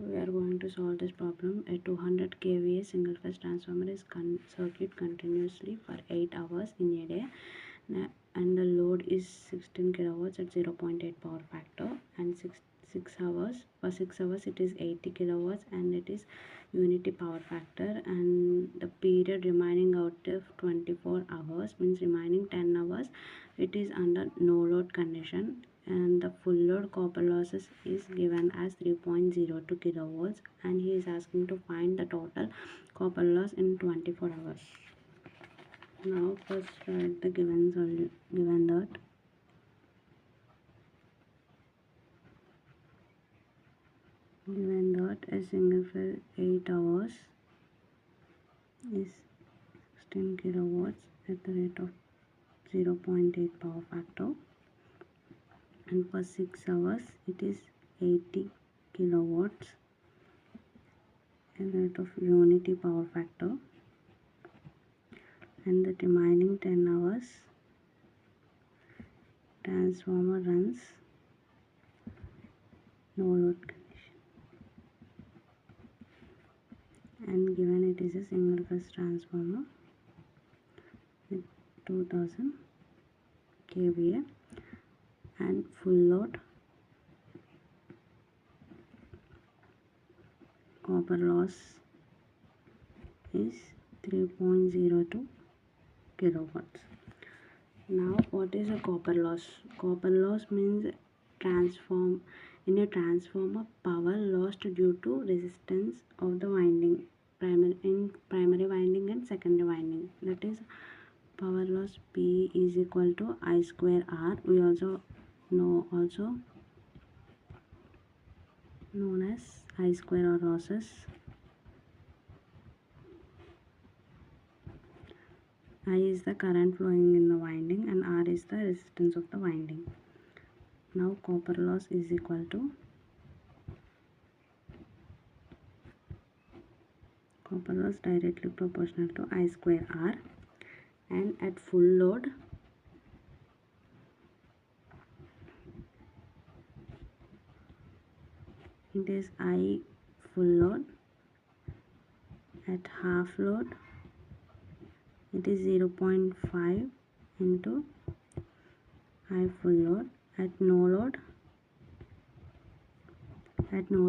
We are going to solve this problem. A 200 kVA single phase transformer is circuit continuously for 8 hours in a day, and the load is 16 kilowatts at 0.8 power factor, and 6 hours for 6 hours it is 80 kilowatts and it is unity power factor, and the period remaining out of 24 hours means remaining 10 hours it is under no load condition, and the full load copper losses is given as 3.02 kilowatts, and he is asking to find the total copper loss in 24 hours. Now first write the given that a single phase 8 hours is 16 kilowatts at the rate of 0.8 power factor, and for 6 hours it is 80 kilowatts at the rate of unity power factor, and the remaining 10 hours transformer runs no load condition, and given it is a single phase transformer with 2000 kVA and full load copper loss is 3.02 kilowatts. Now what is a copper loss? Copper loss means in a transformer power lost due to resistance of the winding, primary winding and secondary winding. That is power loss P is equal to I square R. We also know known as I square R losses. I is the current flowing in the winding and R is the resistance of the winding. Now copper loss is equal to copper loss directly proportional to I square R, and at full load it is I full load, at half load it is 0.5 into I full load. At no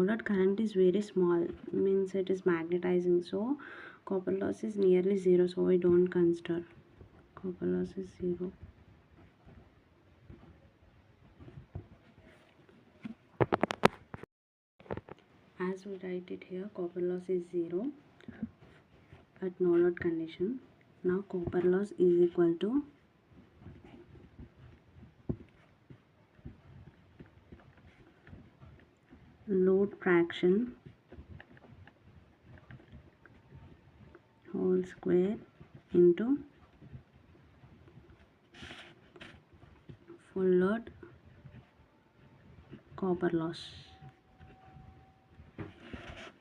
load current is very small, means it is magnetizing, so copper loss is nearly 0, so we don't consider. Copper loss is 0. As we write it here, copper loss is 0 at no load condition. Now copper loss is equal to load fraction whole square into full load copper loss.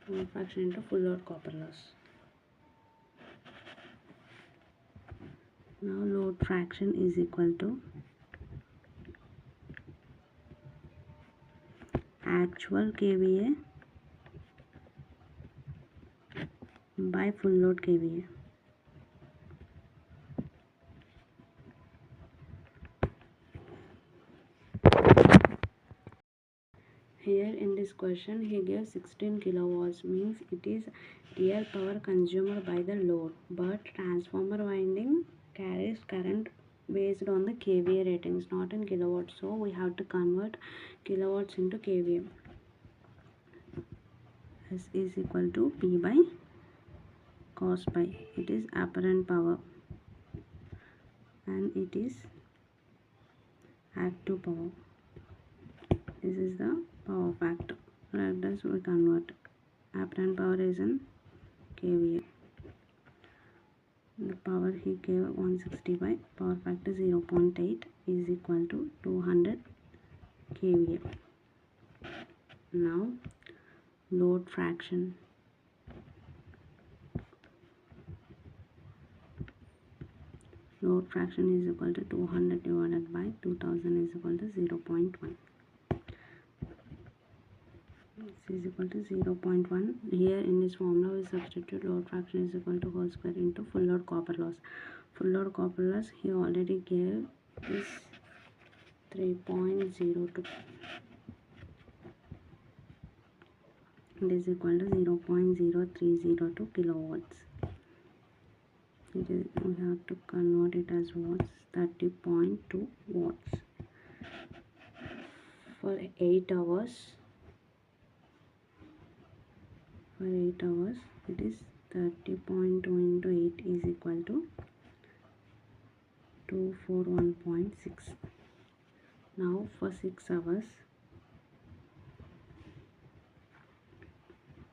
Load fraction into full load copper loss. Now load fraction is equal to actual kVA by full load kVA. Here in this question he gives 16 kilowatts, means it is real power consumed by the load, but transformer winding carries current based on the kVA ratings, not in kilowatts, so we have to convert kilowatts into kVA. S is equal to P by cos pi. It is apparent power and it is active power. This is the power factor. Let us we convert. Apparent power is in kVA. The power he gave 160 by power factor 0.8 is equal to 200 kVA. Now load fraction. Load fraction is equal to 200 divided by 2000 is equal to 0.1. is equal to 0.1. Here in this formula we substitute load fraction is equal to whole square into full load copper loss. Full load copper loss he already gave is 3.02. It is equal to 0.0302 kilowatts. We have to convert it as watts. 30.2 watts. For 8 hours. For 8 hours, it is 30.2 into 8 is equal to 241.6. Now for 6 hours,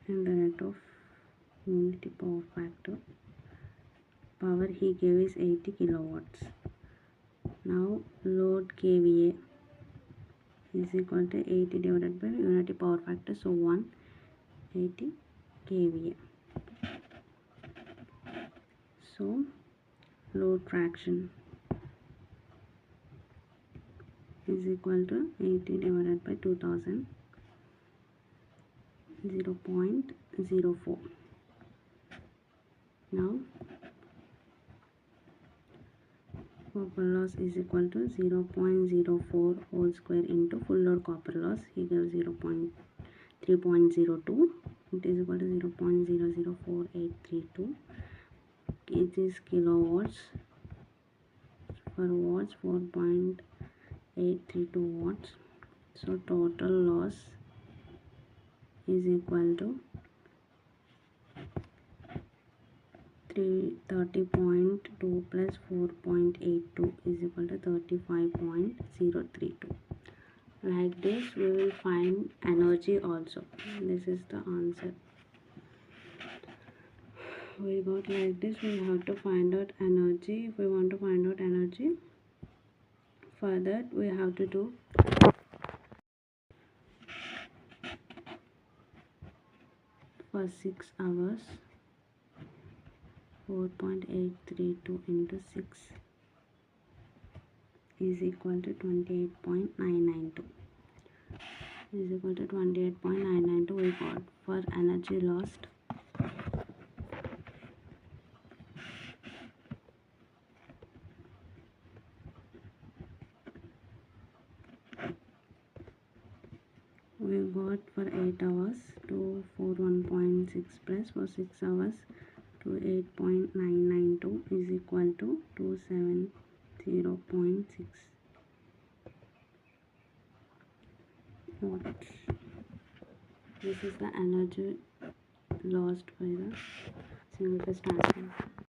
and the rate of unity power factor, power he gave is 80 kilowatts. Now load kVA is equal to 80 divided by unity power factor, so 180 kVA. So load fraction is equal to 80 divided by 2000, 0.04. Now copper loss is equal to 0.04 whole square into full load copper loss. He gave 3.02. It is equal to 0.004832. It is kilowatts. For watts, 4.832 watts. So total loss is equal to 30.2 plus 4.82 is equal to 35.032. Like this we will find energy also. This is the answer. We got like this. We have to find out energy. If we want to find out energy, for that we have to do for 6 hours 4.832 into 6 is equal to 28.992. Is equal to 28.992. We got for energy lost. We got for 8 hours 241.6 plus for 6 hours 28.992 is equal to 270.6 watts. This is the energy lost by the single phase transformer.